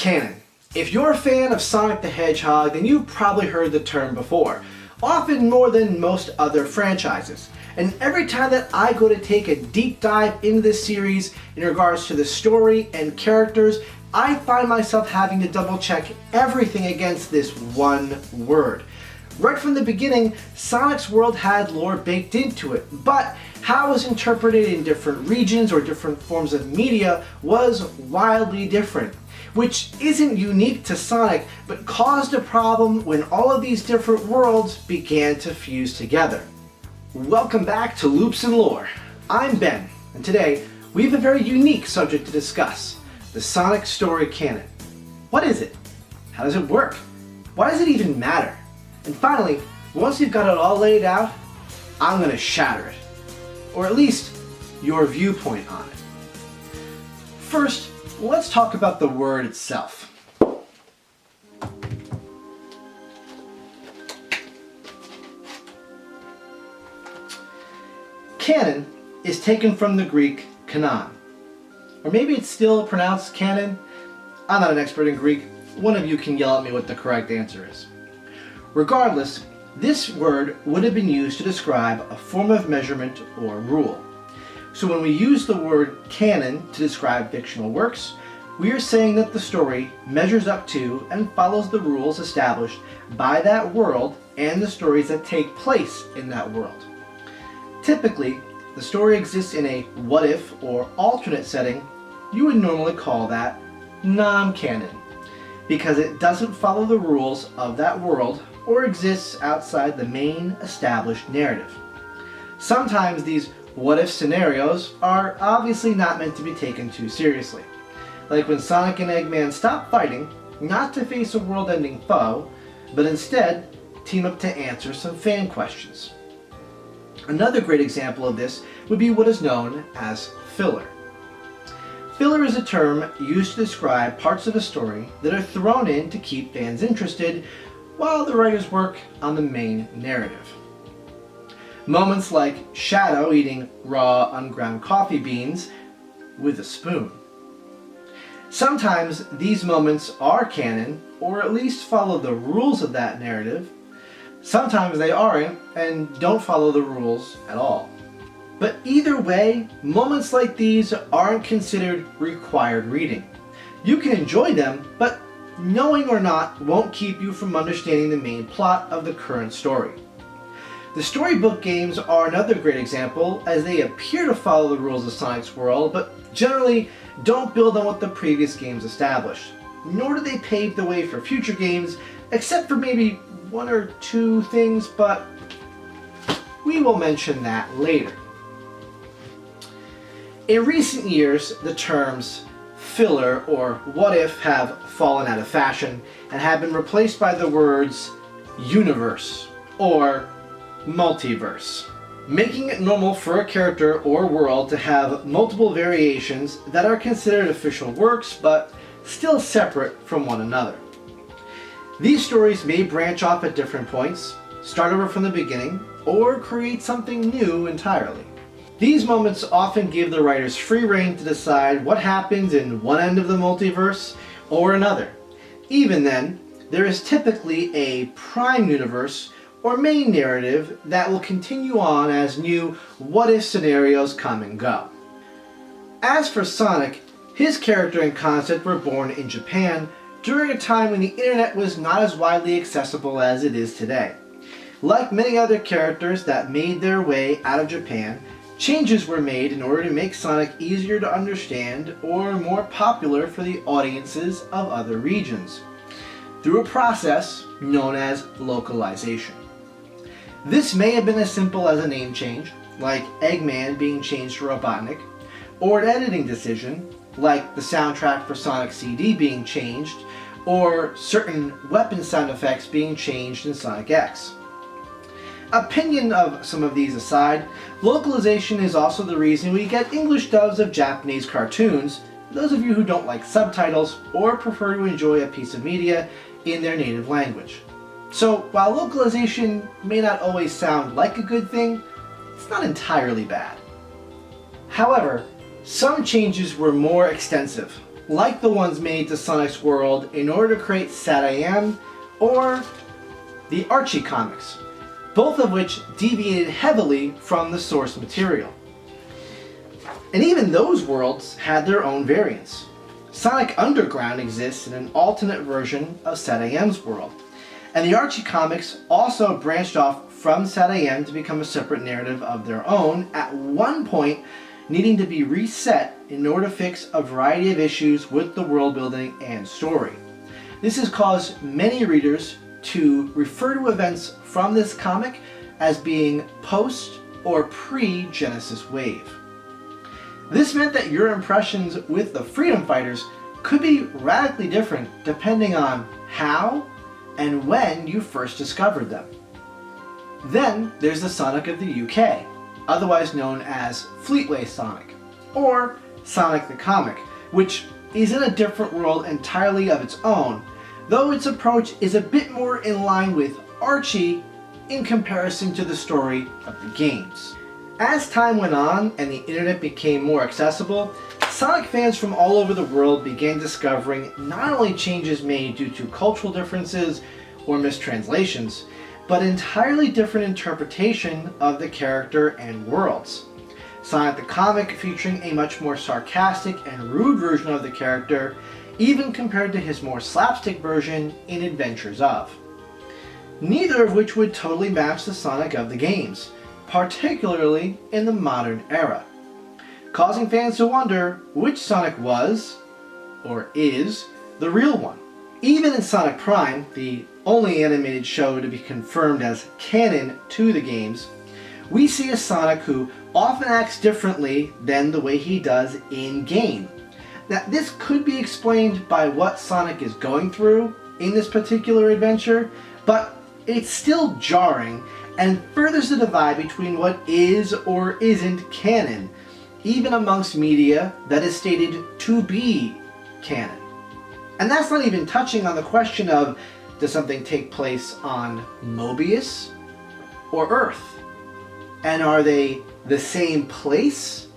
Canon. If you're a fan of Sonic the Hedgehog, then you've probably heard the term before, often more than most other franchises. And every time that I go to take a deep dive into this series in regards to the story and characters, I find myself having to double check everything against this one word. Right from the beginning, Sonic's world had lore baked into it, but how it was interpreted in different regions or different forms of media was wildly different, which isn't unique to Sonic, but caused a problem when all of these different worlds began to fuse together. Welcome back to Loops and Lore. I'm Ben, and today we have a very unique subject to discuss: the Sonic story canon. What is it? How does it work? Why does it even matter? And finally, once you've got it all laid out, I'm going to shatter it. Or at least your viewpoint on it. First, let's talk about the word itself. Canon is taken from the Greek kanon. Or maybe it's still pronounced canon. I'm not an expert in Greek. One of you can yell at me what the correct answer is. Regardless, this word would have been used to describe a form of measurement or rule. So when we use the word canon to describe fictional works, we are saying that the story measures up to and follows the rules established by that world and the stories that take place in that world. Typically, the story exists in a what-if or alternate setting. You would normally call that non-canon, because it doesn't follow the rules of that world or exists outside the main established narrative. Sometimes these what-if scenarios are obviously not meant to be taken too seriously, like when Sonic and Eggman stop fighting, not to face a world-ending foe, but instead team up to answer some fan questions. Another great example of this would be what is known as filler. Filler is a term used to describe parts of a story that are thrown in to keep fans interested while the writers work on the main narrative. Moments like Shadow eating raw, unground coffee beans with a spoon. Sometimes these moments are canon, or at least follow the rules of that narrative. Sometimes they aren't and don't follow the rules at all. But either way, moments like these aren't considered required reading. You can enjoy them, but knowing or not won't keep you from understanding the main plot of the current story. The storybook games are another great example, as they appear to follow the rules of Sonic's world, but generally don't build on what the previous games established. Nor do they pave the way for future games, except for maybe one or two things, but we will mention that later. In recent years, the terms filler or what if have fallen out of fashion and have been replaced by the words universe or multiverse, making it normal for a character or world to have multiple variations that are considered official works but still separate from one another. These stories may branch off at different points, start over from the beginning, or create something new entirely. These moments often give the writers free rein to decide what happens in one end of the multiverse or another. Even then, there is typically a prime universe or main narrative that will continue on as new what-if scenarios come and go. As for Sonic, his character and concept were born in Japan during a time when the internet was not as widely accessible as it is today. Like many other characters that made their way out of Japan, changes were made in order to make Sonic easier to understand or more popular for the audiences of other regions, through a process known as localization. This may have been as simple as a name change, like Eggman being changed to Robotnik, or an editing decision, like the soundtrack for Sonic CD being changed, or certain weapon sound effects being changed in Sonic X. Opinion of some of these aside, localization is also the reason we get English dubs of Japanese cartoons, for those of you who don't like subtitles or prefer to enjoy a piece of media in their native language. So while localization may not always sound like a good thing, it's not entirely bad. However, some changes were more extensive, like the ones made to Sonic's World in order to create SatAM or the Archie comics, both of which deviated heavily from the source material. And even those worlds had their own variants. Sonic Underground exists in an alternate version of SatAM's world, and the Archie comics also branched off from SatAM to become a separate narrative of their own, at one point needing to be reset in order to fix a variety of issues with the world building and story. This has caused many readers to refer to events from this comic as being post or pre-Genesis Wave. This meant that your impressions with the Freedom Fighters could be radically different depending on how and when you first discovered them. Then there's the Sonic of the UK, otherwise known as Fleetway Sonic, or Sonic the Comic, which is in a different world entirely of its own, though its approach is a bit more in line with Archie in comparison to the story of the games. As time went on and the internet became more accessible, Sonic fans from all over the world began discovering not only changes made due to cultural differences or mistranslations, but entirely different interpretation of the character and worlds. Sonic the Comic featuring a much more sarcastic and rude version of the character, even compared to his more slapstick version in Adventures of. Neither of which would totally match the Sonic of the games, particularly in the modern era, causing fans to wonder which Sonic was, or is, the real one. Even in Sonic Prime, the only animated show to be confirmed as canon to the games, we see a Sonic who often acts differently than the way he does in-game. Now, this could be explained by what Sonic is going through in this particular adventure, but it's still jarring and furthers the divide between what is or isn't canon, even amongst media that is stated to be canon. And that's not even touching on the question of, does something take place on Mobius or Earth? And are they the same place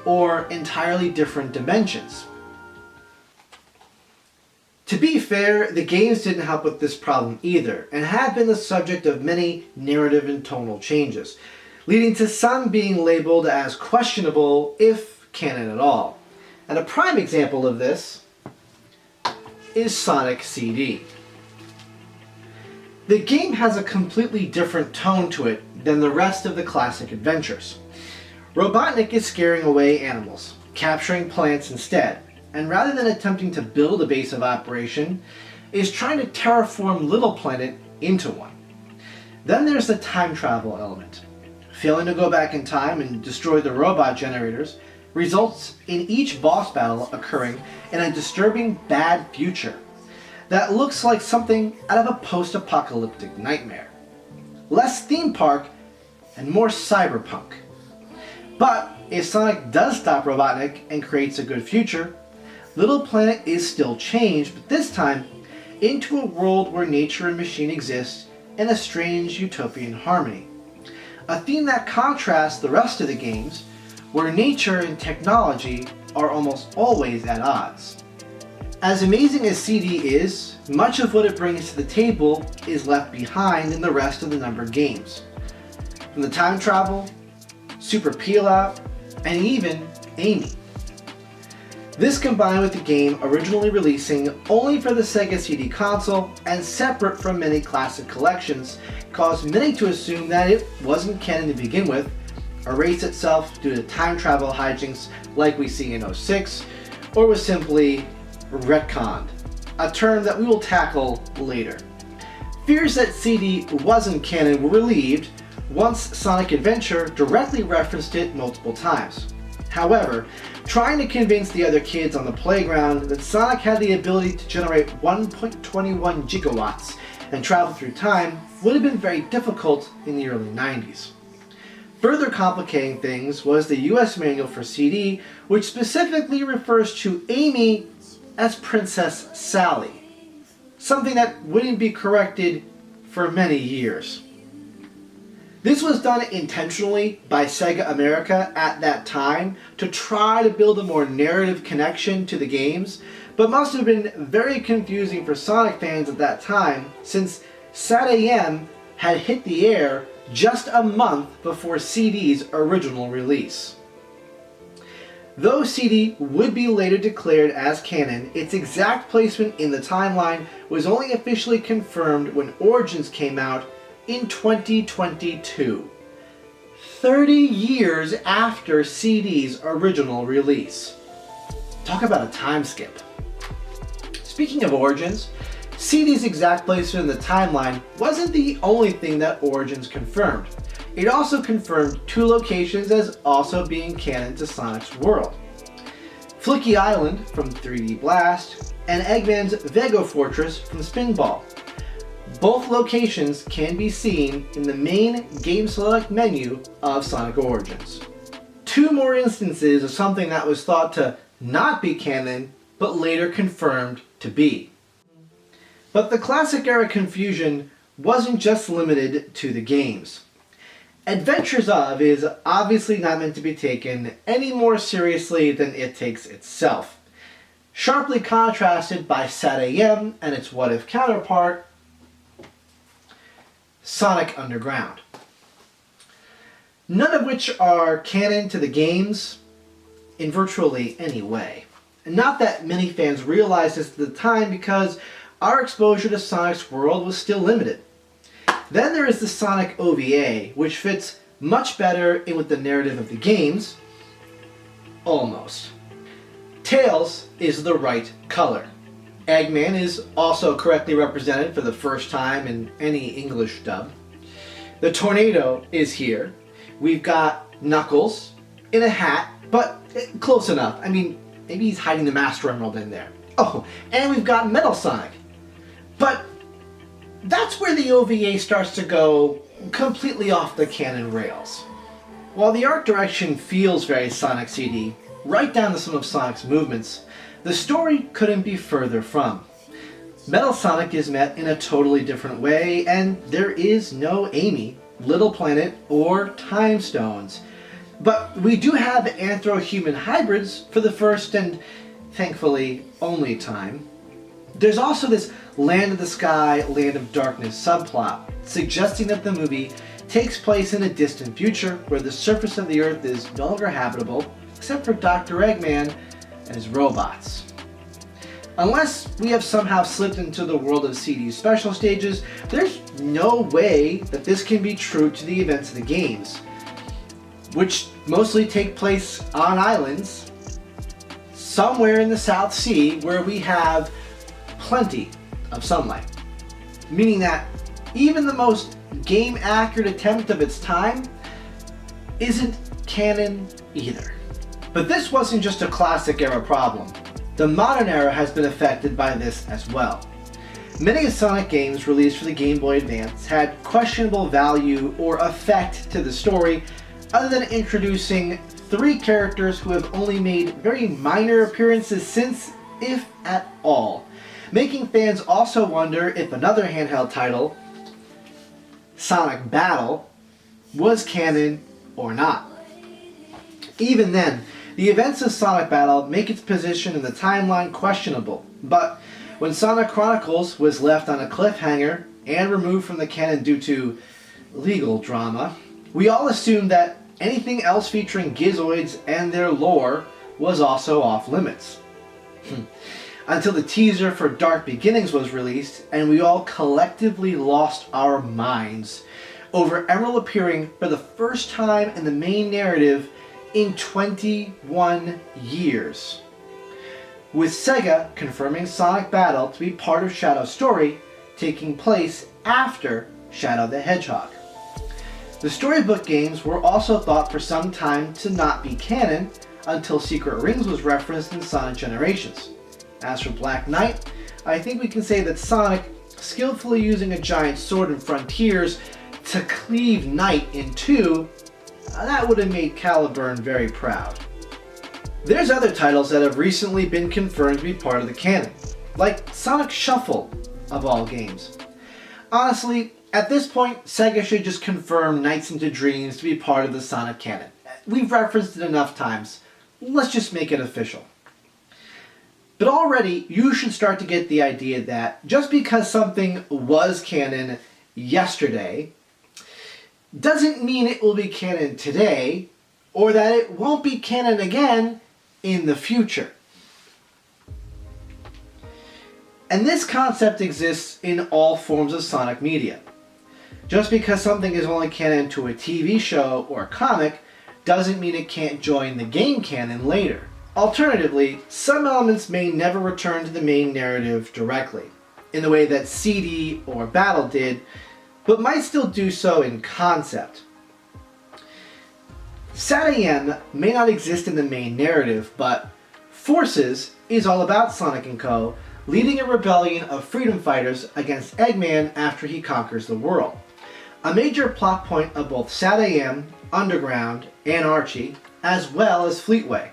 or entirely different dimensions? To be fair, the games didn't help with this problem either, and have been the subject of many narrative and tonal changes, leading to some being labeled as questionable, if canon at all. And a prime example of this is Sonic CD. The game has a completely different tone to it than the rest of the classic adventures. Robotnik is scaring away animals, capturing plants instead, and rather than attempting to build a base of operation, is trying to terraform Little Planet into one. Then there's the time travel element. Failing to go back in time and destroy the robot generators results in each boss battle occurring in a disturbing bad future that looks like something out of a post-apocalyptic nightmare. Less theme park and more cyberpunk. But if Sonic does stop Robotnik and creates a good future, Little Planet is still changed, but this time into a world where nature and machine exist in a strange utopian harmony. A theme that contrasts the rest of the games, where nature and technology are almost always at odds. As amazing as CD is, much of what it brings to the table is left behind in the rest of the numbered games. From the time travel, Super Peel Out, and even Amy. This combined with the game originally releasing only for the Sega CD console and separate from many classic collections caused many to assume that it wasn't canon to begin with, erased itself due to time travel hijinks like we see in 06, or was simply retconned, a term that we will tackle later. Fears that CD wasn't canon were relieved once Sonic Adventure directly referenced it multiple times. However, trying to convince the other kids on the playground that Sonic had the ability to generate 1.21 gigawatts and travel through time would have been very difficult in the early 90s. Further complicating things was the US manual for CD, which specifically refers to Amy as Princess Sally, something that wouldn't be corrected for many years. This was done intentionally by Sega America at that time to try to build a more narrative connection to the games, but must have been very confusing for Sonic fans at that time, since SAT-AM had hit the air just a month before CD's original release. Though CD would be later declared as canon, its exact placement in the timeline was only officially confirmed when Origins came out in 2022, 30 years after CD's original release. Talk about a time skip. Speaking of Origins, CD's exact placement in the timeline wasn't the only thing that Origins confirmed. It also confirmed 2 locations as also being canon to Sonic's world. Flicky Island from 3D Blast, and Eggman's Vego Fortress from Spinball. Both locations can be seen in the main Game Select menu of Sonic Origins. 2 more instances of something that was thought to not be canon, but later confirmed to be. But the classic era confusion wasn't just limited to the games. Adventures of is obviously not meant to be taken any more seriously than it takes itself. Sharply contrasted by SAT-AM and its what-if counterpart, Sonic Underground. None of which are canon to the games in virtually any way. Not that many fans realized this at the time because our exposure to Sonic's world was still limited. Then there is the Sonic OVA, which fits much better in with the narrative of the games. Almost. Tails is the right color. Eggman is also correctly represented for the first time in any English dub. The tornado is here. We've got Knuckles in a hat, but close enough. I mean, maybe he's hiding the Master Emerald in there. Oh, and we've got Metal Sonic. But that's where the OVA starts to go completely off the canon rails. While the art direction feels very Sonic CD, right down to some of Sonic's movements, the story couldn't be further from. Metal Sonic is met in a totally different way, and there is no Amy, Little Planet, or Time Stones. But we do have anthro-human hybrids for the first and, thankfully, only time. There's also this Land of the Sky, Land of Darkness subplot, suggesting that the movie takes place in a distant future where the surface of the Earth is no longer habitable, except for Dr. Eggman and his robots. Unless we have somehow slipped into the world of CD's special stages, there's no way that this can be true to the events of the games, which mostly take place on islands somewhere in the South Sea where we have plenty of sunlight. Meaning that even the most game-accurate attempt of its time isn't canon either. But this wasn't just a classic era problem. The modern era has been affected by this as well. Many of Sonic games released for the Game Boy Advance had questionable value or effect to the story, other than introducing 3 characters who have only made very minor appearances since, if at all, making fans also wonder if another handheld title, Sonic Battle, was canon or not. Even then, the events of Sonic Battle make its position in the timeline questionable, but when Sonic Chronicles was left on a cliffhanger and removed from the canon due to legal drama, we all assumed that anything else featuring Gizoids and their lore was also off limits. Until the teaser for Dark Beginnings was released, and we all collectively lost our minds over Emerald appearing for the first time in the main narrative in 21 years. With SEGA confirming Sonic Battle to be part of Shadow's story, taking place after Shadow the Hedgehog. The storybook games were also thought for some time to not be canon until Secret Rings was referenced in Sonic Generations. As for Black Knight, I think we can say that Sonic, skillfully using a giant sword in Frontiers to cleave Knight in two, that would have made Caliburn very proud. There's other titles that have recently been confirmed to be part of the canon, like Sonic Shuffle, of all games. Honestly, at this point, SEGA should just confirm Nights into Dreams to be part of the Sonic canon. We've referenced it enough times, let's just make it official. But already you should start to get the idea that just because something was canon yesterday doesn't mean it will be canon today, or that it won't be canon again in the future. And this concept exists in all forms of Sonic media. Just because something is only canon to a TV show or a comic doesn't mean it can't join the game canon later. Alternatively, some elements may never return to the main narrative directly, in the way that CD or Battle did, but might still do so in concept. SAT-AM may not exist in the main narrative, but Forces is all about Sonic & Co. leading a rebellion of freedom fighters against Eggman after he conquers the world. A major plot point of both SAT-AM, Underground, and Archie, as well as Fleetway.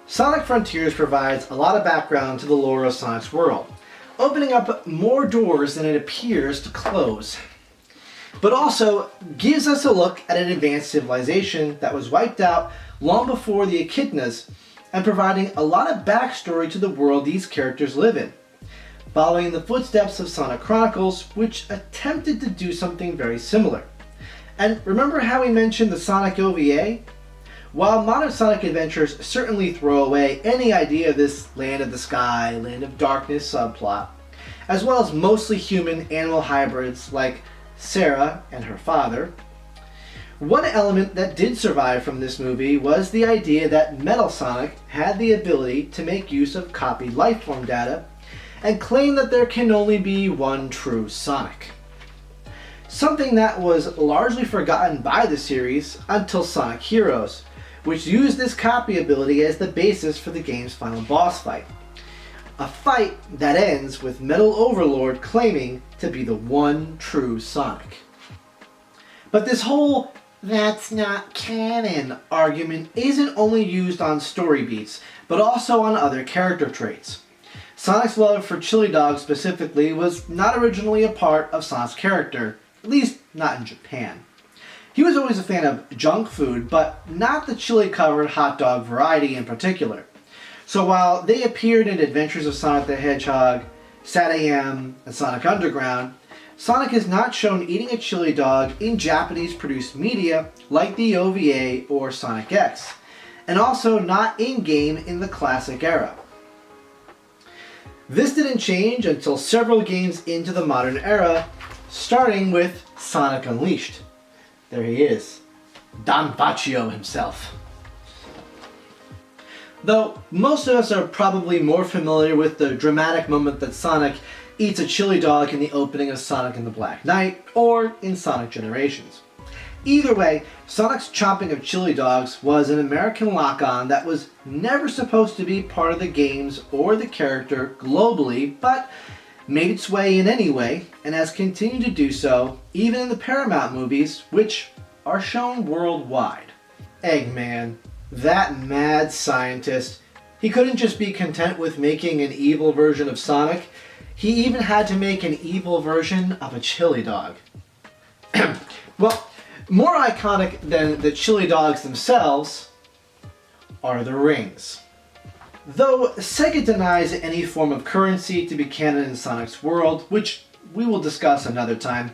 Sonic Frontiers provides a lot of background to the lore of Sonic's world, opening up more doors than it appears to close, but also gives us a look at an advanced civilization that was wiped out long before the Echidnas, and providing a lot of backstory to the world these characters live in, following the footsteps of Sonic Chronicles, which attempted to do something very similar. And remember how we mentioned the Sonic OVA? While modern Sonic adventures certainly throw away any idea of this Land of the Sky, Land of Darkness subplot, as well as mostly human-animal hybrids like Sarah and her father, one element that did survive from this movie was the idea that Metal Sonic had the ability to make use of copied lifeform data and claim that there can only be one true Sonic. Something that was largely forgotten by the series until Sonic Heroes, which used this copy ability as the basis for the game's final boss fight. A fight that ends with Metal Overlord claiming to be the one true Sonic. But this whole "that's not canon" argument isn't only used on story beats, but also on other character traits. Sonic's love for chili dogs specifically was not originally a part of Sonic's character, at least not in Japan. He was always a fan of junk food, but not the chili-covered hot dog variety in particular. So while they appeared in Adventures of Sonic the Hedgehog, SAT-AM, and Sonic Underground, Sonic is not shown eating a chili dog in Japanese-produced media like the OVA or Sonic X, and also not in-game in the classic era. This didn't change until several games into the modern era, starting with Sonic Unleashed. There he is, Don Baccio himself. Though most of us are probably more familiar with the dramatic moment that Sonic eats a chili dog in the opening of Sonic and the Black Knight, or in Sonic Generations. Either way, Sonic's chomping of chili dogs was an American lock-on that was never supposed to be part of the games or the character globally, but made its way in anyway, and has continued to do so even in the Paramount movies, which are shown worldwide. Eggman, that mad scientist, he couldn't just be content with making an evil version of Sonic, he even had to make an evil version of a chili dog. Well, more iconic than the chili dogs themselves are the rings. Though SEGA denies any form of currency to be canon in Sonic's world, which we will discuss another time,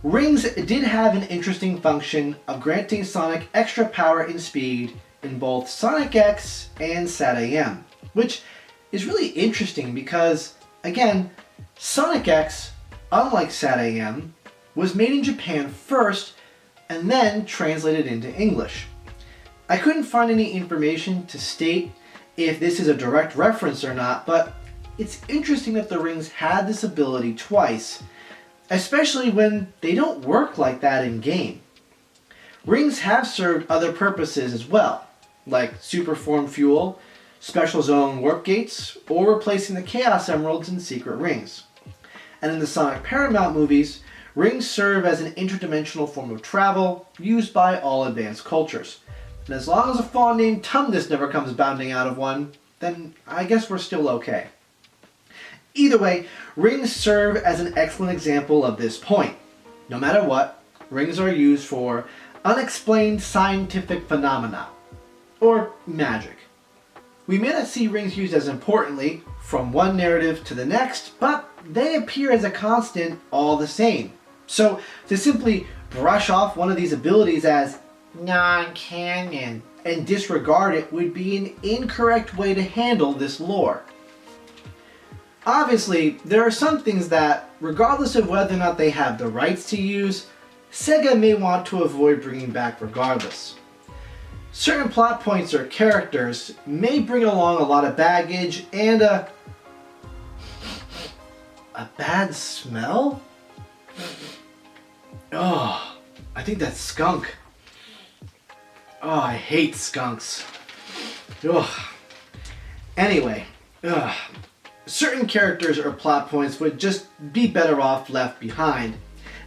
rings did have an interesting function of granting Sonic extra power and speed in both Sonic X and SAT-AM, which is really interesting because, again, Sonic X, unlike SAT-AM, was made in Japan first and then translated into English. I couldn't find any information to state if this is a direct reference or not, but it's interesting that the rings had this ability twice, especially when they don't work like that in game. Rings have served other purposes as well, like Superform Fuel, Special Zone Warp Gates, or replacing the Chaos Emeralds in Secret Rings. And in the Sonic Paramount movies, rings serve as an interdimensional form of travel used by all advanced cultures. And as long as a fawn named Tumnus never comes bounding out of one, then I guess we're still okay. Either way, rings serve as an excellent example of this point. No matter what, rings are used for unexplained scientific phenomena, or magic. We may not see rings used as importantly from one narrative to the next, but they appear as a constant all the same. So to simply brush off one of these abilities as non-canon and disregard it would be an incorrect way to handle this lore. Obviously, there are some things that, regardless of whether or not they have the rights to use, SEGA may want to avoid bringing back regardless. Certain plot points or characters may bring along a lot of baggage and a bad smell? Oh, I think that's skunk. Oh, I hate skunks. Ugh. Anyway, certain characters or plot points would just be better off left behind.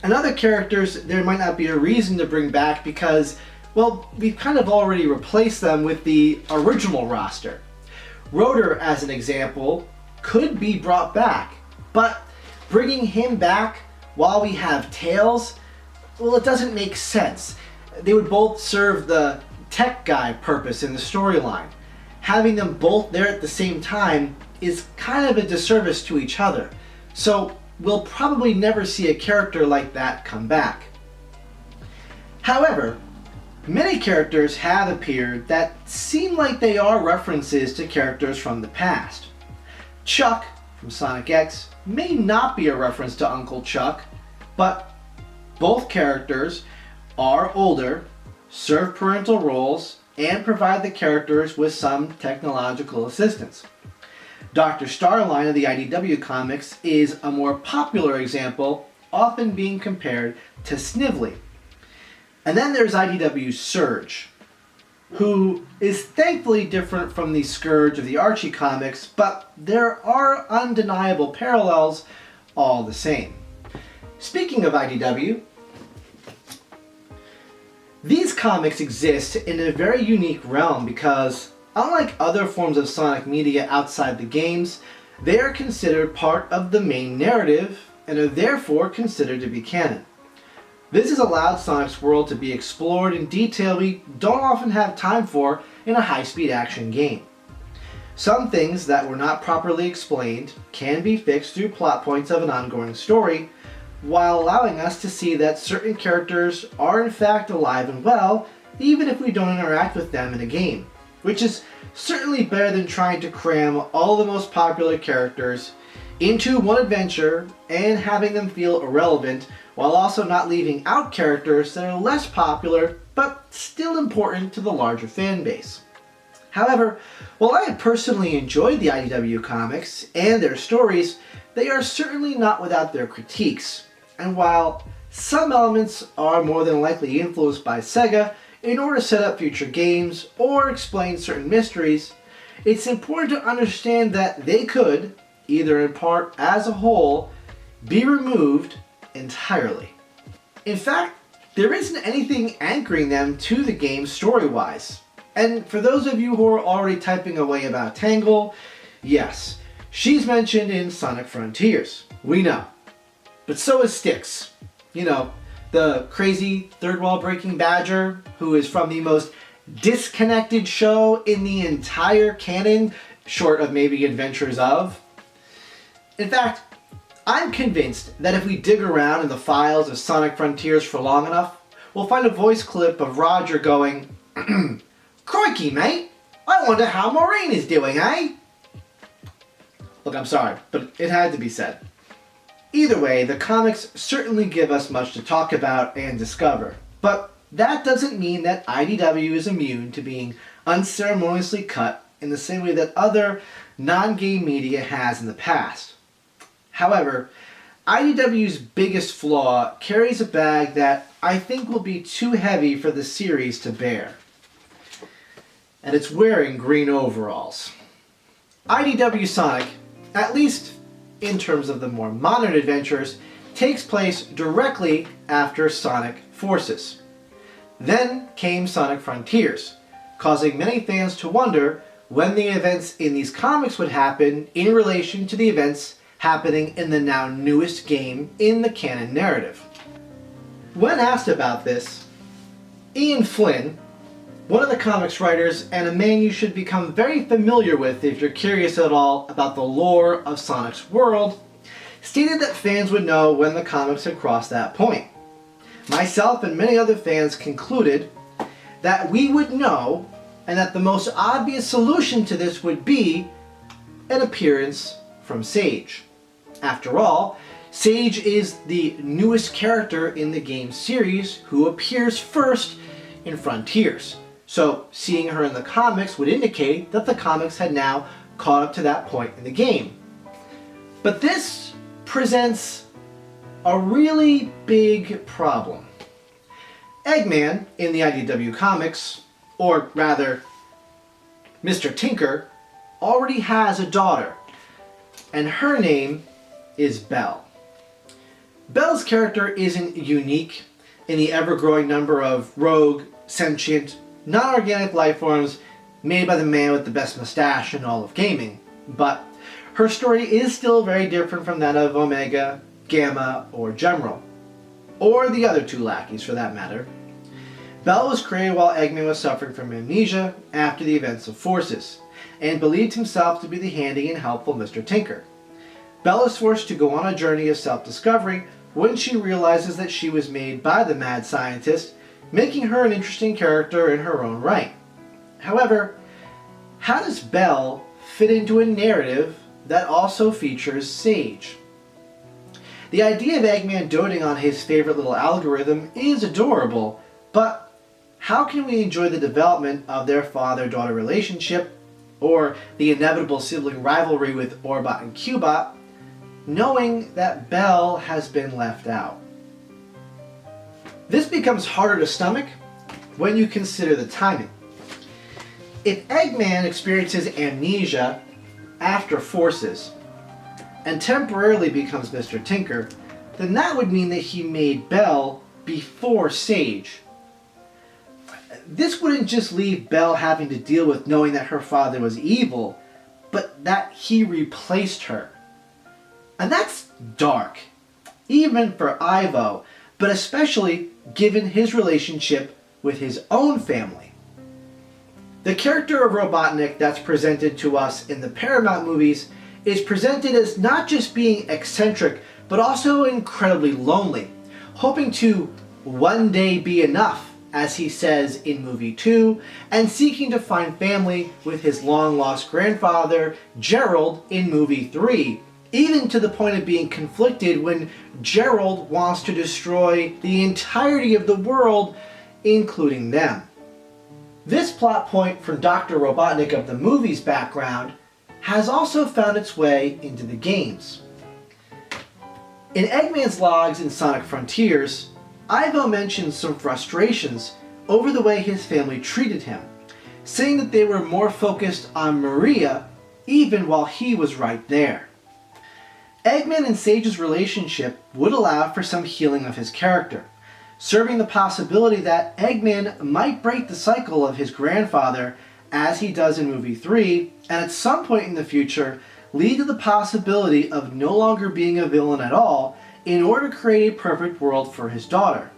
And other characters, there might not be a reason to bring back because, well, we've kind of already replaced them with the original roster. Rotor, as an example, could be brought back, but bringing him back while we have Tails, well, it doesn't make sense. They would both serve the tech guy purpose in the storyline. Having them both there at the same time is kind of a disservice to each other. So we'll probably never see a character like that come back. However, many characters have appeared that seem like they are references to characters from the past. Chuck from Sonic X may not be a reference to Uncle Chuck, but both characters are older, serve parental roles, and provide the characters with some technological assistance. Dr. Starline of the IDW comics is a more popular example, often being compared to Snively. And then there's IDW's Surge, who is thankfully different from the Scourge of the Archie comics, but there are undeniable parallels all the same. Speaking of IDW, these comics exist in a very unique realm because, unlike other forms of Sonic media outside the games, they are considered part of the main narrative and are therefore considered to be canon. This has allowed Sonic's world to be explored in detail we don't often have time for in a high-speed action game. Some things that were not properly explained can be fixed through plot points of an ongoing story, while allowing us to see that certain characters are in fact alive and well, even if we don't interact with them in a game, which is certainly better than trying to cram all the most popular characters into one adventure and having them feel irrelevant, while also not leaving out characters that are less popular but still important to the larger fan base. However, while I have personally enjoyed the IDW comics and their stories, they are certainly not without their critiques. And while some elements are more than likely influenced by SEGA in order to set up future games or explain certain mysteries, it's important to understand that they could, either in part as a whole, be removed entirely. In fact, there isn't anything anchoring them to the game story-wise. And for those of you who are already typing away about Tangle, yes, she's mentioned in Sonic Frontiers. We know. But so is Styx. You know, the crazy third wall breaking badger who is from the most disconnected show in the entire canon, short of maybe Adventures of. In fact, I'm convinced that if we dig around in the files of Sonic Frontiers for long enough, we'll find a voice clip of Roger going, "Crikey, mate, I wonder how Maureen is doing, eh?" Look, I'm sorry, but it had to be said. Either way, the comics certainly give us much to talk about and discover, but that doesn't mean that IDW is immune to being unceremoniously cut in the same way that other non-game media has in the past. However, IDW's biggest flaw carries a bag that I think will be too heavy for the series to bear. And it's wearing green overalls. IDW Sonic, at least in terms of the more modern adventures, takes place directly after Sonic Forces. Then came Sonic Frontiers, causing many fans to wonder when the events in these comics would happen in relation to the events happening in the now newest game in the canon narrative. When asked about this, Ian Flynn, One of the comics writers, and a man you should become very familiar with if you're curious at all about the lore of Sonic's world, stated that fans would know when the comics had crossed that point. Myself and many other fans concluded that we would know, and that the most obvious solution to this would be an appearance from Sage. After all, Sage is the newest character in the game series who appears first in Frontiers. So seeing her in the comics would indicate that the comics had now caught up to that point in the game. But this presents a really big problem. Eggman in the IDW comics, or rather Mr. Tinker, already has a daughter, and her name is Belle. Belle's character isn't unique in the ever-growing number of rogue, sentient, non-organic life forms made by the man with the best mustache in all of gaming, but her story is still very different from that of Omega, Gamma, or General, or the other two lackeys for that matter. Belle was created while Eggman was suffering from amnesia after the events of Forces, and believed himself to be the handy and helpful Mr. Tinker. Belle is forced to go on a journey of self-discovery when she realizes that she was made by the mad scientist, making her an interesting character in her own right. However, how does Belle fit into a narrative that also features Sage? The idea of Eggman doting on his favorite little algorithm is adorable, but how can we enjoy the development of their father-daughter relationship, or the inevitable sibling rivalry with Orbot and Cubot, knowing that Belle has been left out? This becomes harder to stomach when you consider the timing. If Eggman experiences amnesia after Forces and temporarily becomes Mr. Tinker, then that would mean that he made Belle before Sage. This wouldn't just leave Belle having to deal with knowing that her father was evil, but that he replaced her. And that's dark, even for Ivo, but especially given his relationship with his own family. The character of Robotnik that's presented to us in the Paramount movies is presented as not just being eccentric, but also incredibly lonely, hoping to one day be enough, as he says in movie 2, and seeking to find family with his long-lost grandfather, Gerald, in movie 3, even to the point of being conflicted when Gerald wants to destroy the entirety of the world, including them. This plot point from Dr. Robotnik of the movie's background has also found its way into the games. In Eggman's logs in Sonic Frontiers, Ivo mentions some frustrations over the way his family treated him, saying that they were more focused on Maria even while he was right there. Eggman and Sage's relationship would allow for some healing of his character, serving the possibility that Eggman might break the cycle of his grandfather as he does in movie 3, and at some point in the future lead to the possibility of no longer being a villain at all in order to create a perfect world for his daughter.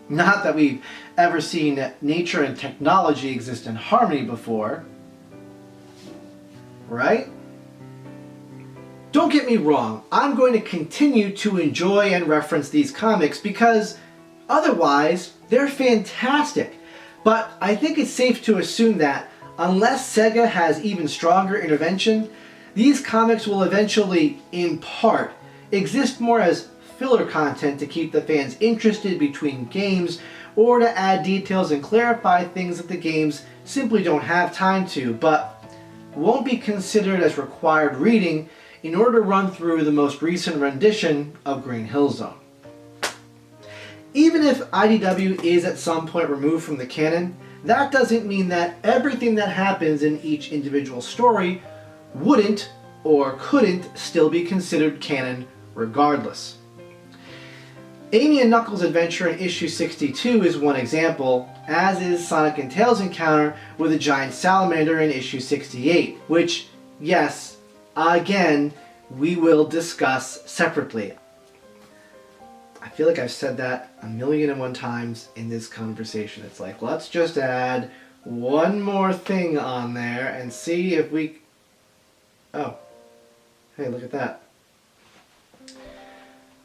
Not that we've ever seen nature and technology exist in harmony before, right? Don't get me wrong, I'm going to continue to enjoy and reference these comics because otherwise they're fantastic. But I think it's safe to assume that unless Sega has even stronger intervention, these comics will eventually, in part, exist more as filler content to keep the fans interested between games, or to add details and clarify things that the games simply don't have time to, but won't be considered as required reading in order to run through the most recent rendition of Green Hill Zone. Even if IDW is at some point removed from the canon, that doesn't mean that everything that happens in each individual story wouldn't or couldn't still be considered canon regardless. Amy and Knuckles' adventure in issue 62 is one example, as is Sonic and Tails' encounter with a giant salamander in issue 68, which, yes, again, we will discuss separately. I feel like I've said that 1,000,001 times in this conversation. It's like, let's just add one more thing on there and see if we... Oh. Hey, look at that.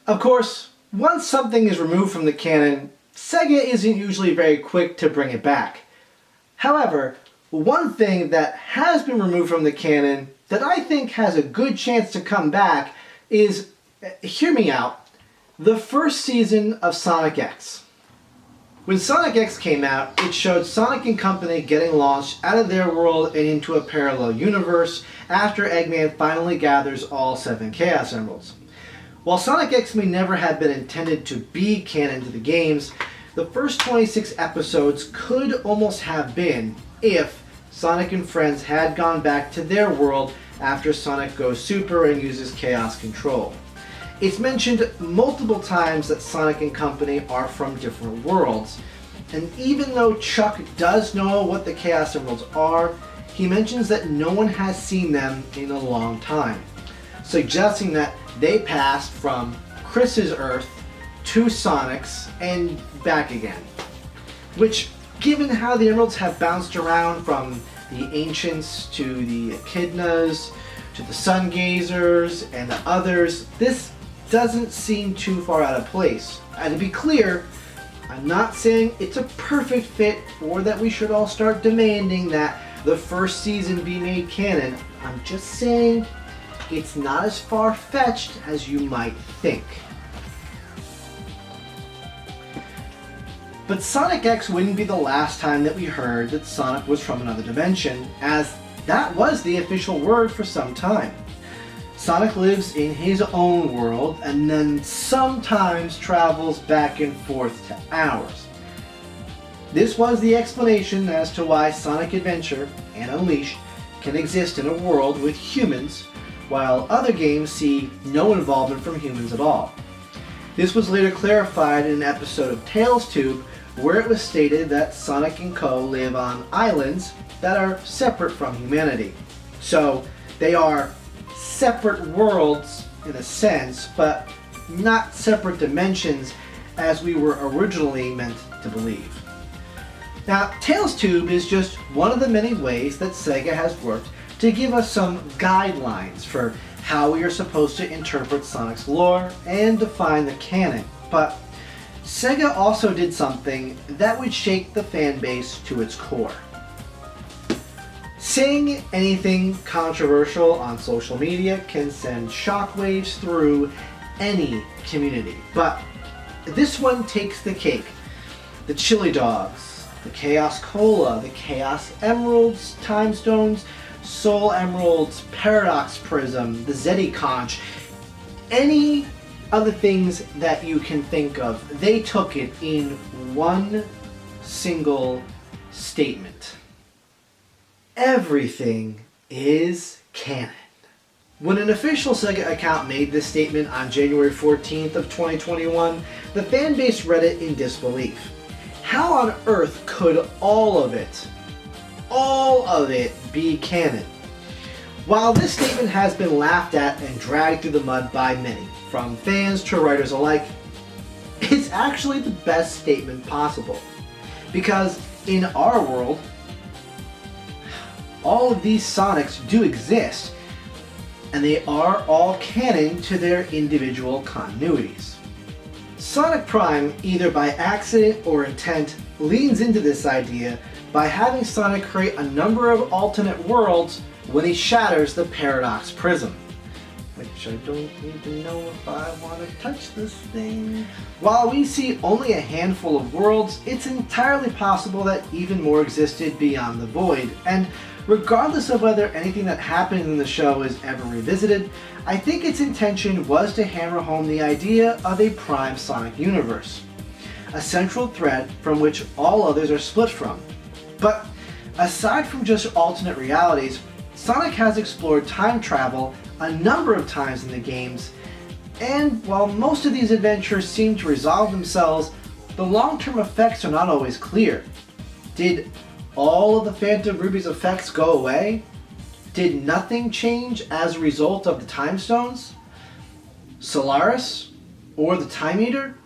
Of course, once something is removed from the canon, SEGA isn't usually very quick to bring it back. However, one thing that has been removed from the canon that I think has a good chance to come back is, hear me out, the first season of Sonic X. When Sonic X came out, it showed Sonic and company getting launched out of their world and into a parallel universe after Eggman finally gathers all 7 Chaos Emeralds. While Sonic X may never have been intended to be canon to the games, the first 26 episodes could almost have been if Sonic and friends had gone back to their world after Sonic goes super and uses Chaos Control. It's mentioned multiple times that Sonic and company are from different worlds, and even though Chuck does know what the Chaos Emeralds are, he mentions that no one has seen them in a long time, suggesting that they passed from Chris's Earth to Sonic's and back again. Which, given how the Emeralds have bounced around from the Ancients to the Echidnas to the Sun Gazers and the others, this doesn't seem too far out of place. And to be clear, I'm not saying it's a perfect fit or that we should all start demanding that the first season be made canon. I'm just saying it's not as far-fetched as you might think. But Sonic X wouldn't be the last time that we heard that Sonic was from another dimension, as that was the official word for some time. Sonic lives in his own world and then sometimes travels back and forth to ours. This was the explanation as to why Sonic Adventure and Unleashed can exist in a world with humans, while other games see no involvement from humans at all. This was later clarified in an episode of Tales Tube, where it was stated that Sonic and Co. live on islands that are separate from humanity. So they are separate worlds in a sense, but not separate dimensions as we were originally meant to believe. Now, Tales Tube is just one of the many ways that SEGA has worked to give us some guidelines for how we are supposed to interpret Sonic's lore and define the canon. But SEGA also did something that would shake the fan base to its core. Saying anything controversial on social media can send shockwaves through any community, but this one takes the cake. The Chili Dogs, the Chaos Cola, the Chaos Emeralds, Time Stones, Soul Emeralds, Paradox Prism, the Zeddy Conch, any other things that you can think of, they took it in one single statement. Everything is canon. When an official SEGA account made this statement on January 14th of 2021, the fan base read it in disbelief. How on earth could all of it be canon? While this statement has been laughed at and dragged through the mud by many, from fans to writers alike, it's actually the best statement possible. Because in our world, all of these Sonics do exist, and they are all canon to their individual continuities. Sonic Prime, either by accident or intent, leans into this idea by having Sonic create a number of alternate worlds when he shatters the Paradox Prism. Which I don't even know if I want to touch this thing. While we see only a handful of worlds, it's entirely possible that even more existed beyond the void, and regardless of whether anything that happened in the show is ever revisited, I think its intention was to hammer home the idea of a Prime Sonic universe, a central thread from which all others are split from. But aside from just alternate realities, Sonic has explored time travel a number of times in the games, and while most of these adventures seem to resolve themselves, the long-term effects are not always clear. Did all of the Phantom Ruby's effects go away? Did nothing change as a result of the Time Stones? Solaris? Or the Time Eater?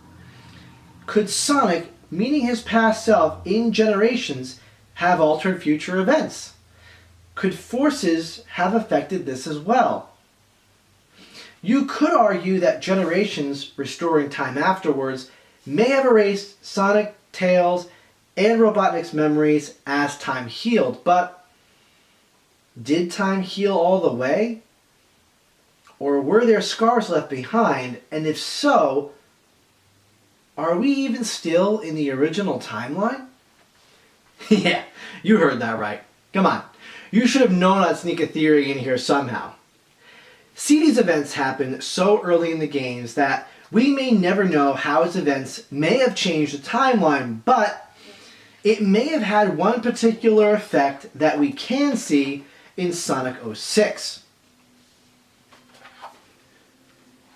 Could Sonic, meeting his past self in generations, have altered future events? Could forces have affected this as well? You could argue that generations restoring time afterwards may have erased Sonic, Tails, and Robotnik's memories as time healed, but did time heal all the way? Or were there scars left behind, and if so, are we even still in the original timeline? Yeah, you heard that right. Come on, you should have known I'd sneak a theory in here somehow. See, these events happen so early in the games that we may never know how its events may have changed the timeline, but it may have had one particular effect that we can see in Sonic 06.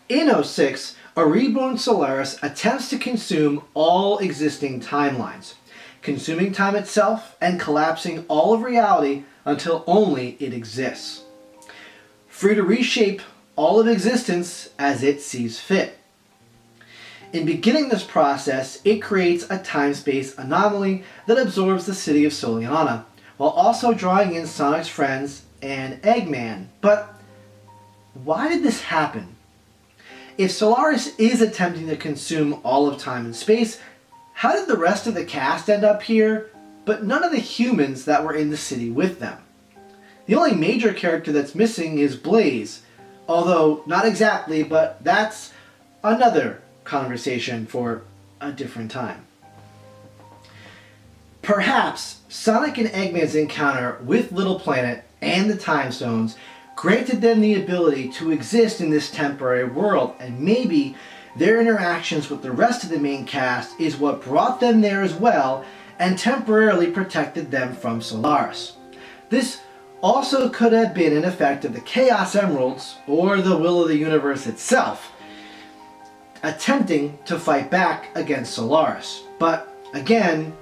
In 06, a reborn Solaris attempts to consume all existing timelines, consuming time itself and collapsing all of reality until only it exists, free to reshape all of existence as it sees fit. In beginning this process, it creates a time-space anomaly that absorbs the city of Soliana, while also drawing in Sonic's friends and Eggman. But why did this happen? If Solaris is attempting to consume all of time and space, how did the rest of the cast end up here, but none of the humans that were in the city with them? The only major character that's missing is Blaze, although not exactly, but that's another conversation for a different time. Perhaps Sonic and Eggman's encounter with Little Planet and the Time Stones granted them the ability to exist in this temporary world, and maybe their interactions with the rest of the main cast is what brought them there as well and temporarily protected them from Solaris. This also could have been an effect of the Chaos Emeralds, or the will of the universe itself, attempting to fight back against Solaris. But again,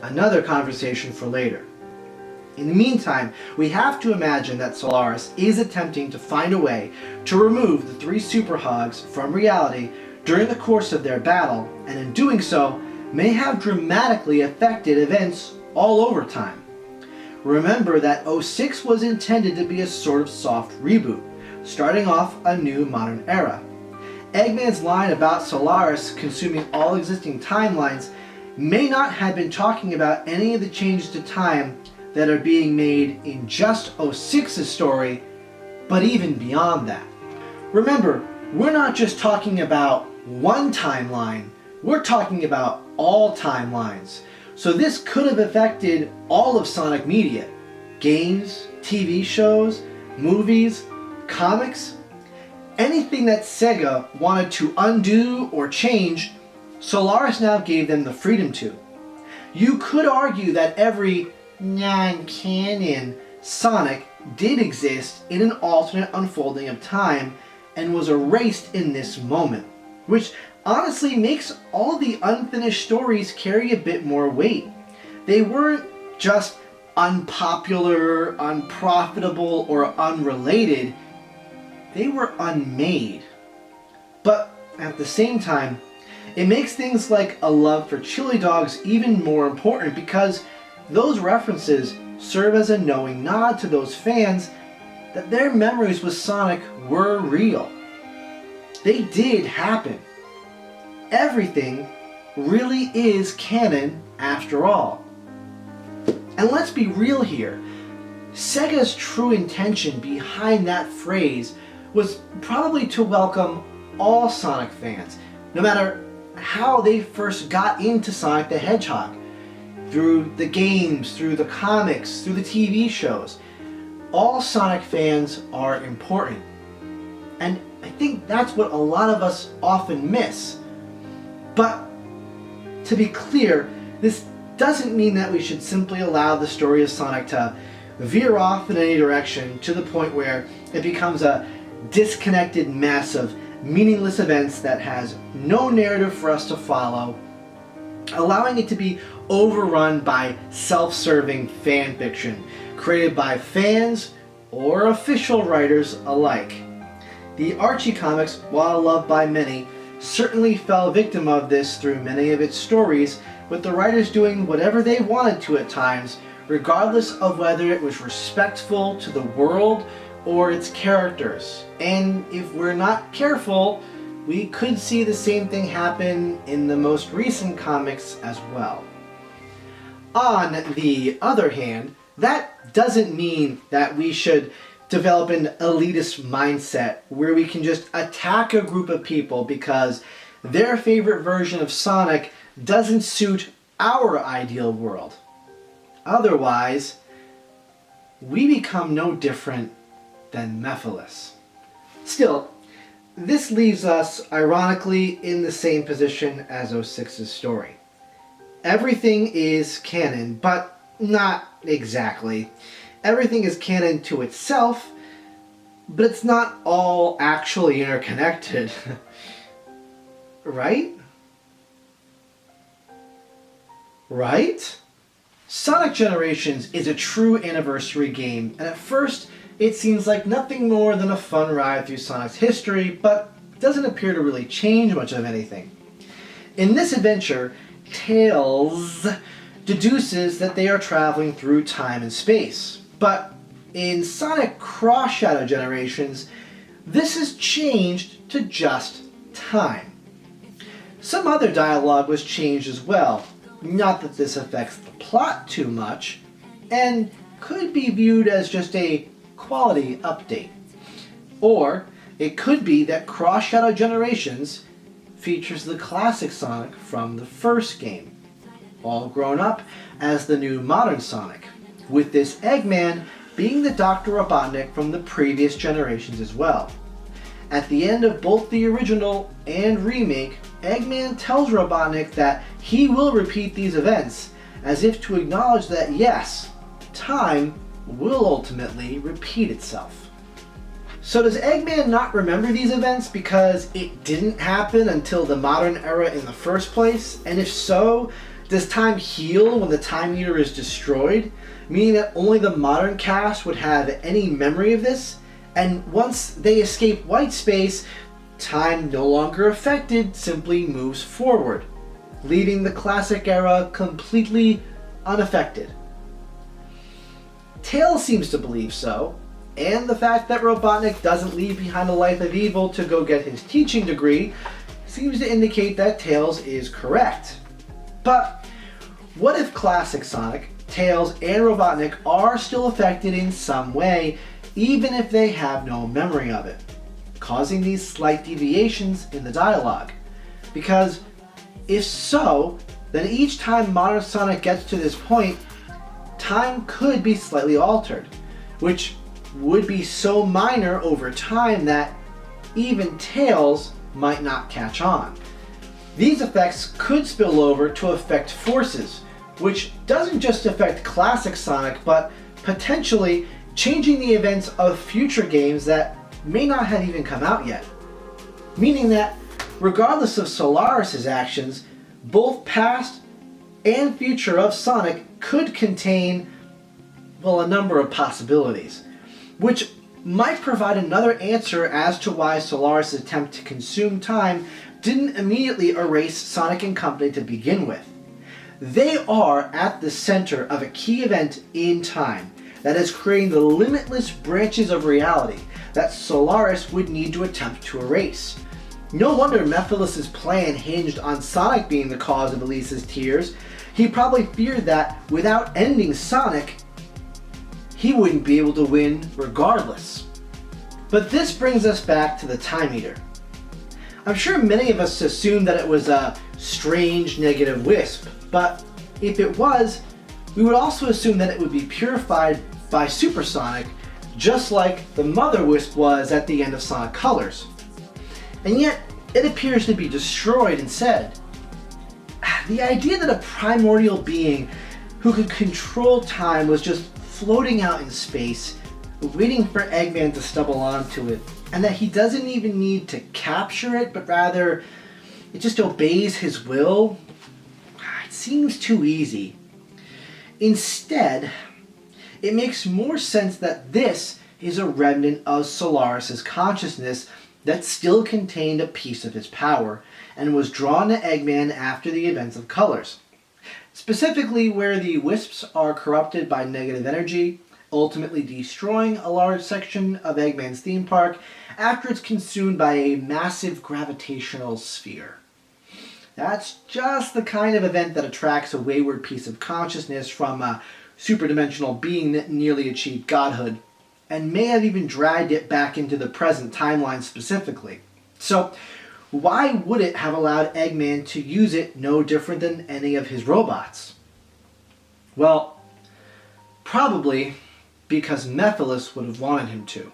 another conversation for later. In the meantime, we have to imagine that Solaris is attempting to find a way to remove the three Super Hogs from reality during the course of their battle, and in doing so, may have dramatically affected events all over time. Remember that 06 was intended to be a sort of soft reboot, starting off a new modern era. Eggman's line about Solaris consuming all existing timelines may not have been talking about any of the changes to time that are being made in just 06's story, but even beyond that. Remember, we're not just talking about one timeline, we're talking about all timelines. So this could have affected all of Sonic media. Games, TV shows, movies, comics, anything that Sega wanted to undo or change, Solaris now gave them the freedom to. You could argue that every non-canon Sonic did exist in an alternate unfolding of time and was erased in this moment, which honestly makes all the unfinished stories carry a bit more weight. They weren't just unpopular, unprofitable, or unrelated. They were unmade. But at the same time, it makes things like a love for chili dogs even more important, because those references serve as a knowing nod to those fans that their memories with Sonic were real. They did happen. Everything really is canon after all. And let's be real here. Sega's true intention behind that phrase was probably to welcome all Sonic fans, no matter how they first got into Sonic the Hedgehog. Through the games, through the comics, through the TV shows. All Sonic fans are important. And I think that's what a lot of us often miss. But to be clear, this doesn't mean that we should simply allow the story of Sonic to veer off in any direction to the point where it becomes a disconnected mess of meaningless events that has no narrative for us to follow, allowing it to be overrun by self-serving fan fiction created by fans or official writers alike. The Archie comics, while loved by many, certainly fell victim of this through many of its stories, with the writers doing whatever they wanted to at times, regardless of whether it was respectful to the world or its characters. And if we're not careful, we could see the same thing happen in the most recent comics as well. On the other hand, that doesn't mean that we should develop an elitist mindset where we can just attack a group of people because their favorite version of Sonic doesn't suit our ideal world. Otherwise, we become no different than Mephiles. Still, this leaves us ironically in the same position as 06's story. Everything is canon, but not exactly. Everything is canon to itself, but it's not all actually interconnected. Right? Right? Sonic Generations is a true anniversary game, and at first it seems like nothing more than a fun ride through Sonic's history, but doesn't appear to really change much of anything. In this adventure, Tails deduces that they are traveling through time and space. But in Sonic Cross Shadow Generations, this is changed to just time. Some other dialogue was changed as well, not that this affects the plot too much, and could be viewed as just a quality update. Or it could be that Cross Shadow Generations features the classic Sonic from the first game, all grown up as the new modern Sonic, with this Eggman being the Dr. Robotnik from the previous generations as well. At the end of both the original and remake, Eggman tells Robotnik that he will repeat these events, as if to acknowledge that yes, time will ultimately repeat itself. So does Eggman not remember these events because it didn't happen until the modern era in the first place? And if so, does time heal when the Time Eater is destroyed, meaning that only the modern cast would have any memory of this? And once they escape white space, time no longer affected simply moves forward, leaving the classic era completely unaffected. Tails seems to believe so, and the fact that Robotnik doesn't leave behind a life of evil to go get his teaching degree seems to indicate that Tails is correct. But what if classic Sonic, Tails, and Robotnik are still affected in some way, even if they have no memory of it, causing these slight deviations in the dialogue? Because if so, then each time modern Sonic gets to this point, time could be slightly altered, which would be so minor over time that even Tails might not catch on. These effects could spill over to affect forces, which doesn't just affect classic Sonic, but potentially changing the events of future games that may not have even come out yet. Meaning that, regardless of Solaris' actions, both past and future of Sonic could contain, well, a number of possibilities, which might provide another answer as to why Solaris' attempt to consume time didn't immediately erase Sonic and Company to begin with. They are at the center of a key event in time that is creating the limitless branches of reality that Solaris would need to attempt to erase. No wonder Mephiles' plan hinged on Sonic being the cause of Elise's tears. He probably feared that without ending Sonic, he wouldn't be able to win regardless. But this brings us back to the Time Eater. I'm sure many of us assumed that it was a strange negative wisp, but if it was, we would also assume that it would be purified by Supersonic, just like the Mother Wisp was at the end of Sonic Colors. And yet, it appears to be destroyed instead. The idea that a primordial being who could control time was just floating out in space, waiting for Eggman to stumble onto it, and that he doesn't even need to capture it, but rather it just obeys his will, it seems too easy. Instead, it makes more sense that this is a remnant of Solaris' consciousness that still contained a piece of his power, and was drawn to Eggman after the events of Colors. specifically where the wisps are corrupted by negative energy, ultimately destroying a large section of Eggman's theme park after it's consumed by a massive gravitational sphere. That's just the kind of event that attracts a wayward piece of consciousness from a superdimensional being that nearly achieved godhood, and may have even dragged it back into the present timeline specifically. So, why would it have allowed Eggman to use it no different than any of his robots? Well, probably because Mephiles would have wanted him to.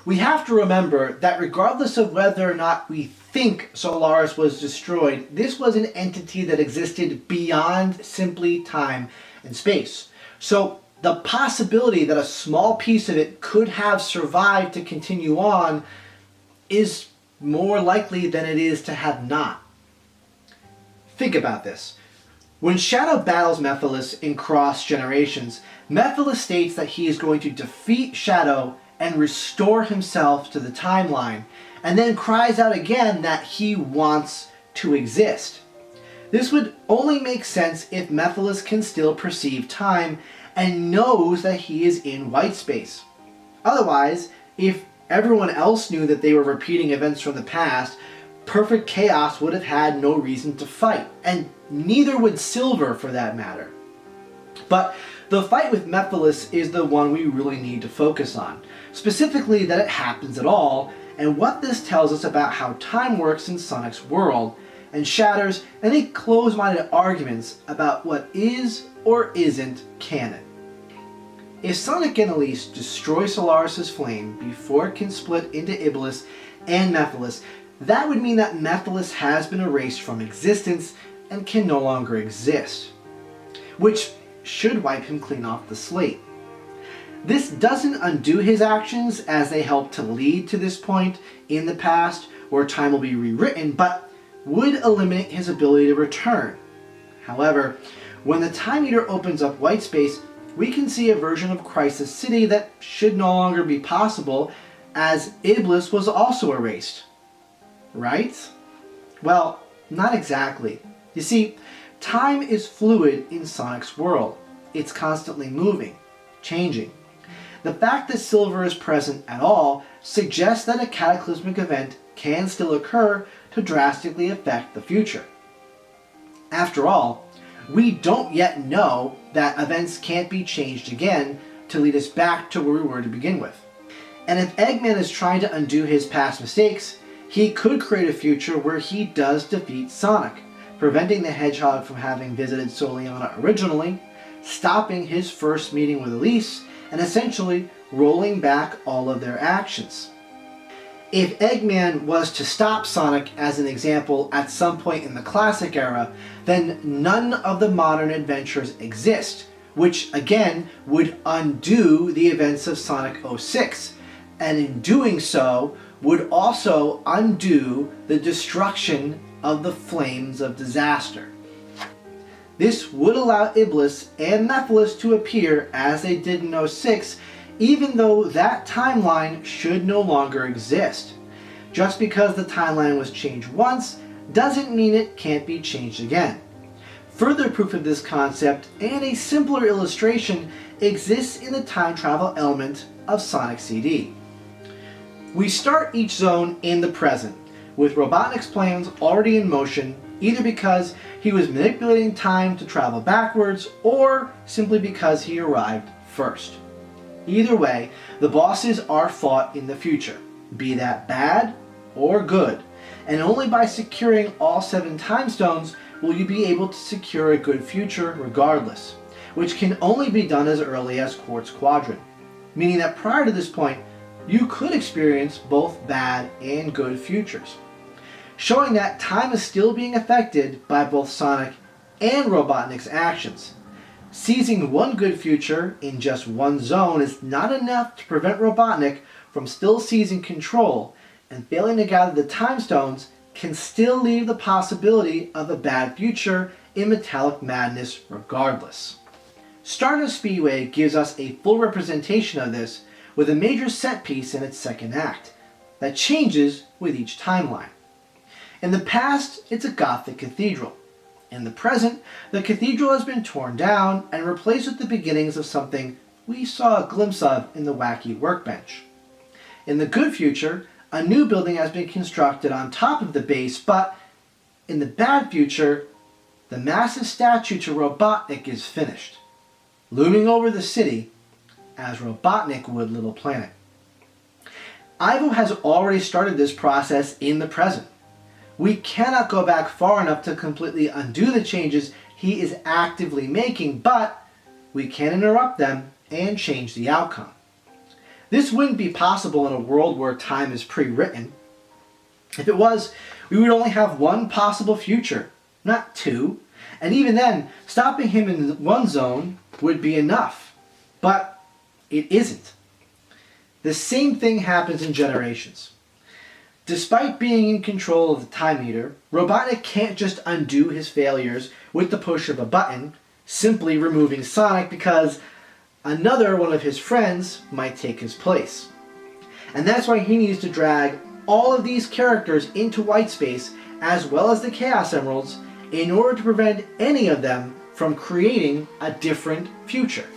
We have to remember that regardless of whether or not we think Solaris was destroyed, this was an entity that existed beyond simply time and space. So the possibility that a small piece of it could have survived to continue on is more likely than it is to have not. Think about this. When Shadow battles Mephiles in Cross Generations, Mephiles states that he is going to defeat Shadow and restore himself to the timeline, and then cries out again that he wants to exist. This would only make sense if Mephiles can still perceive time and knows that he is in white space. Otherwise, if everyone else knew that they were repeating events from the past, Perfect Chaos would have had no reason to fight, and neither would Silver for that matter. But the fight with Mephiles is the one we really need to focus on, specifically that it happens at all, and what this tells us about how time works in Sonic's world, and shatters any closed-minded arguments about what is or isn't canon. If Sonic and Elise destroy Solaris' flame before it can split into Iblis and Mephiles, that would mean that Mephiles has been erased from existence and can no longer exist, which should wipe him clean off the slate. This doesn't undo his actions, as they help to lead to this point in the past where time will be rewritten, but would eliminate his ability to return. However, when the Time Eater opens up white space, we can see a version of Crisis City that should no longer be possible, as Iblis was also erased. Right? Well, not exactly. You see, time is fluid in Sonic's world. It's constantly moving, changing. The fact that Silver is present at all suggests that a cataclysmic event can still occur to drastically affect the future. After all, we don't yet know that events can't be changed again to lead us back to where we were to begin with. And if Eggman is trying to undo his past mistakes, he could create a future where he does defeat Sonic, preventing the Hedgehog from having visited Soliana originally, stopping his first meeting with Elise, and essentially rolling back all of their actions. If Eggman was to stop Sonic, as an example, at some point in the classic era, then none of the modern adventures exist, which again would undo the events of Sonic 06, and in doing so would also undo the destruction of the Flames of Disaster. This would allow Iblis and Mephiles to appear as they did in 06, even though that timeline should no longer exist. Just because the timeline was changed once doesn't mean it can't be changed again. Further proof of this concept, and a simpler illustration, exists in the time travel element of Sonic CD. We start each zone in the present, with Robotnik's plans already in motion, either because he was manipulating time to travel backwards, or simply because he arrived first. Either way, the bosses are fought in the future, be that bad or good, and only by securing all 7 time stones will you be able to secure a good future regardless, which can only be done as early as Quartz Quadrant, meaning that prior to this point, you could experience both bad and good futures, showing that time is still being affected by both Sonic and Robotnik's actions. Seizing one good future in just one zone is not enough to prevent Robotnik from still seizing control, and failing to gather the time stones can still leave the possibility of a bad future in Metallic Madness regardless. Stardust Speedway gives us a full representation of this with a major set piece in its second act that changes with each timeline. In the past, it's a Gothic cathedral. In the present, the cathedral has been torn down and replaced with the beginnings of something we saw a glimpse of in the wacky workbench. In the good future, a new building has been constructed on top of the base, but in the bad future, the massive statue to Robotnik is finished, looming over the city as Robotnik would Little Planet. Ivo has already started this process in the present. We cannot go back far enough to completely undo the changes he is actively making, but we can interrupt them and change the outcome. This wouldn't be possible in a world where time is pre-written. If it was, we would only have one possible future, not two, and even then, stopping him in one zone would be enough. But it isn't. The same thing happens in generations. Despite being in control of the time meter, Robotnik can't just undo his failures with the push of a button, simply removing Sonic because another one of his friends might take his place. And that's why he needs to drag all of these characters into white space as well as the Chaos Emeralds in order to prevent any of them from creating a different future.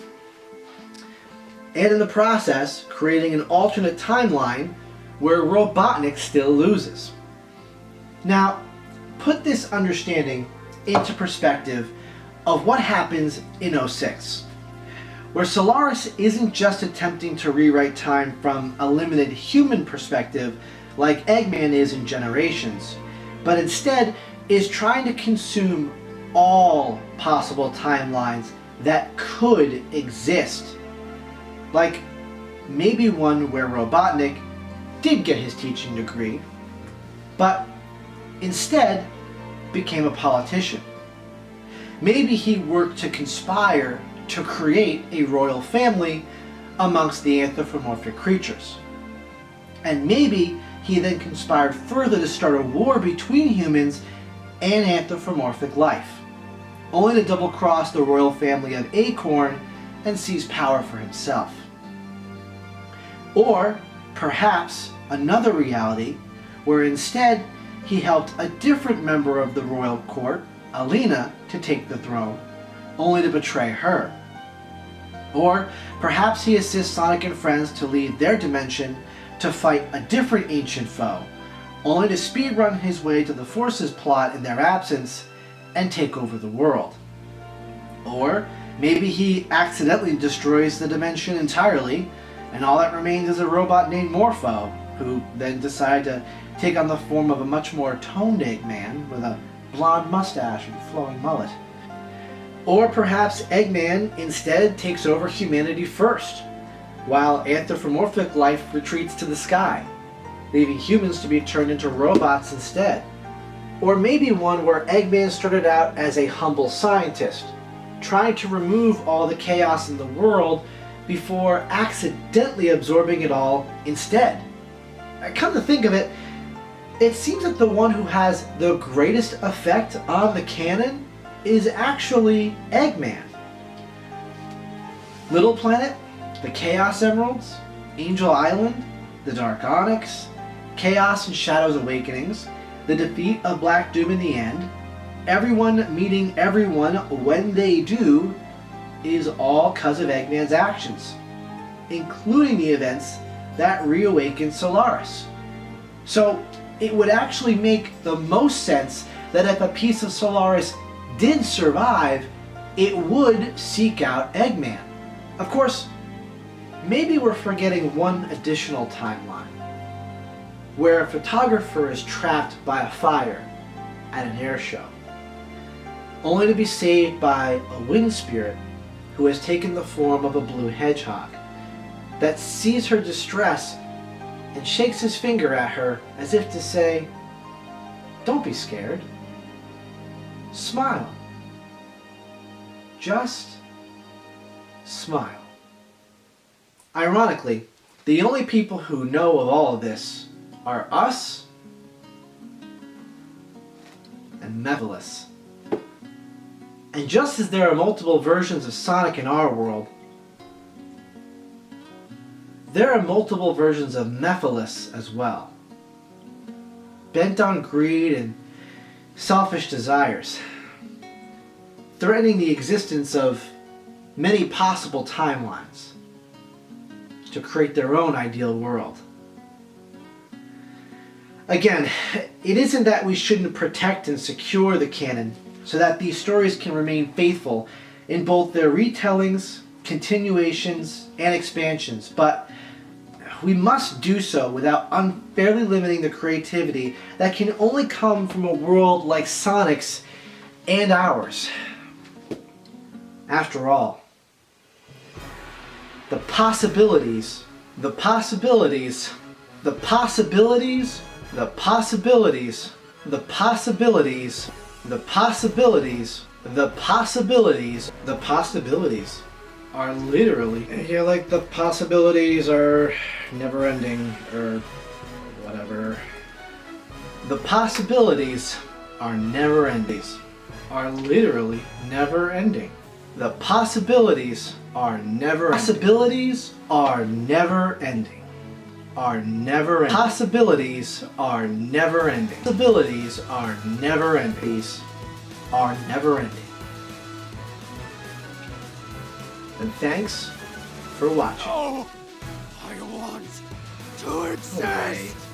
And in the process, creating an alternate timeline where Robotnik still loses. Now, put this understanding into perspective of what happens in 06, where Solaris isn't just attempting to rewrite time from a limited human perspective like Eggman is in Generations, but instead is trying to consume all possible timelines that could exist. Like maybe one where Robotnik did get his teaching degree, but instead became a politician. Maybe he worked to conspire to create a royal family amongst the anthropomorphic creatures. And maybe he then conspired further to start a war between humans and anthropomorphic life, only to double-cross the royal family of Acorn and seize power for himself. Or perhaps another reality where instead he helped a different member of the royal court, Alina, to take the throne, only to betray her. Or perhaps he assists Sonic and friends to leave their dimension to fight a different ancient foe, only to speedrun his way to the Forces plot in their absence and take over the world. Or maybe he accidentally destroys the dimension entirely, and all that remains is a robot named Morpho, who then decided to take on the form of a much more toned Eggman with a blonde mustache and flowing mullet. Or perhaps Eggman instead takes over humanity first, while anthropomorphic life retreats to the sky, leaving humans to be turned into robots instead. Or maybe one where Eggman started out as a humble scientist, trying to remove all the chaos in the world before accidentally absorbing it all instead. Come to think of it, it seems that the one who has the greatest effect on the canon is actually Eggman. Little Planet, the Chaos Emeralds, Angel Island, the Dark Onyx, Chaos and Shadows Awakenings, the defeat of Black Doom in the end, everyone meeting everyone when they do, is all because of Eggman's actions, including the events that reawakened Solaris. So it would actually make the most sense that if a piece of Solaris did survive, it would seek out Eggman. Of course, maybe we're forgetting one additional timeline, where a photographer is trapped by a fire at an air show, only to be saved by a wind spirit who has taken the form of a blue hedgehog that sees her distress and shakes his finger at her as if to say, "Don't be scared. Smile. Just smile." Ironically, the only people who know of all of this are us and Mephiles. And just as there are multiple versions of Sonic in our world, there are multiple versions of Mephiles as well, bent on greed and selfish desires. threatening the existence of many possible timelines to create their own ideal world. Again, it isn't that we shouldn't protect and secure the canon so that these stories can remain faithful in both their retellings, continuations, and expansions, but we must do so without unfairly limiting the creativity that can only come from a world like Sonic's and ours. After all, the possibilities, the possibilities, the possibilities, the possibilities, the possibilities, the possibilities, the possibilities, the possibilities are literally, yeah, like the possibilities are never ending, or whatever. The possibilities are never ending, are literally never ending. The possibilities are never ending. Possibilities are never ending. Are never ending. Possibilities are never ending. Possibilities are never ending. These are never ending. And thanks for watching. Oh, I want to exist.